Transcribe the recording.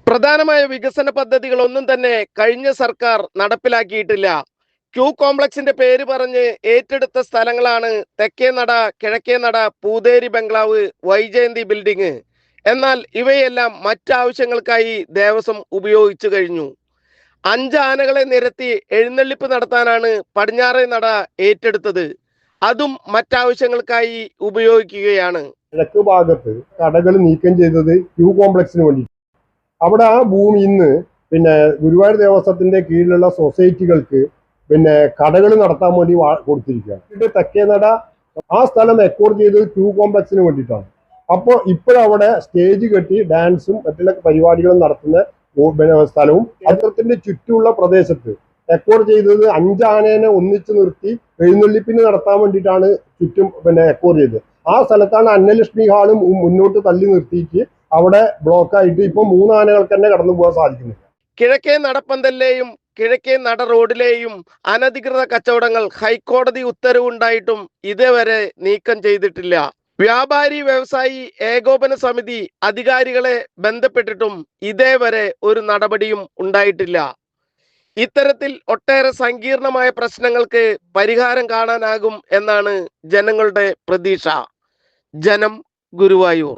പ്രധാനമായ വികസന പദ്ധതികളൊന്നും തന്നെ കഴിഞ്ഞ സർക്കാർ നടപ്പിലാക്കിയിട്ടില്ല. ക്യൂ കോംപ്ലക്സിന്റെ പേര് പറഞ്ഞ് ഏറ്റെടുത്ത സ്ഥലങ്ങളാണ് തെക്കേ നട, കിഴക്കേ നട, പൂതേരി ബംഗ്ലാവ്, വൈജയന്തി ബിൽഡിംഗ്. എന്നാൽ ഇവയെല്ലാം മറ്റാവശ്യങ്ങൾക്കായി ദേവസ്വം ഉപയോഗിച്ചു കഴിഞ്ഞു. 5 ആനകളെ നിരത്തി എഴുന്നള്ളിപ്പ് നടത്താനാണ് പടിഞ്ഞാറേ നട ഏറ്റെടുത്തത്. അതും മറ്റാവശ്യങ്ങൾക്കായി ഉപയോഗിക്കുകയാണ്. കിഴക്ക് ഭാഗത്ത് കടകൾ നീക്കം ചെയ്തത് ക്യൂ കോംപ്ലക്സിന് വേണ്ടി. അവിടെ ആ ഭൂമി ഇന്ന് ഗുരുവായൂർ ദേവസ്വത്തിന്റെ കീഴിലുള്ള സൊസൈറ്റികൾക്ക് കടകൾ നടത്താൻ വേണ്ടി കൊടുത്തിരിക്കുകയാണ്. തെക്കേ നട ആ സ്ഥലം എക്വയർ ചെയ്തത് ക്യൂ കോംപ്ലക്സിന് വേണ്ടിയിട്ടാണ്. അപ്പോൾ ഇപ്പോഴവിടെ സ്റ്റേജ് കെട്ടി ഡാൻസും മറ്റുള്ള പരിപാടികളും നടത്തുന്ന സ്ഥലവും അതിർത്തിന്റെ ചുറ്റുമുള്ള പ്രദേശത്ത് എക്വയർ ചെയ്തത് 5 ആനേനെ ഒന്നിച്ചു നിർത്തി എഴുന്നള്ളിപ്പിന് നടത്താൻ വേണ്ടിയിട്ടാണ് ചുറ്റും എക്വയർ ചെയ്തത്. ആ സ്ഥലത്താണ് അന്നലക്ഷ്മി ഹാളും മുന്നോട്ട് തള്ളി നിർത്തിയിട്ട് അവിടെ ബ്ലോക്കായിട്ട് ഇപ്പൊ 3 ആനകൾക്ക് തന്നെ കടന്നു പോകാൻ സാധിക്കുന്നില്ല. കിഴക്കേ നടപ്പന്തലിലെയും കിഴക്കേ നട റോഡിലെയും അനധികൃത കച്ചവടങ്ങൾ ഹൈക്കോടതി ഉത്തരവുണ്ടായിട്ടും ഇതേവരെ നീക്കം ചെയ്തിട്ടില്ല. വ്യാപാരി വ്യവസായി ഏകോപന സമിതി അധികാരികളെ ബന്ധപ്പെട്ടിട്ടും ഇതേവരെ ഒരു നടപടിയും ഉണ്ടായിട്ടില്ല. ഇത്തരത്തിൽ ഒട്ടേറെ സങ്കീർണമായ പ്രശ്നങ്ങൾക്ക് പരിഹാരം കാണാനാകും എന്നാണ് ജനങ്ങളുടെ പ്രതീക്ഷ. ജനം, ഗുരുവായൂർ.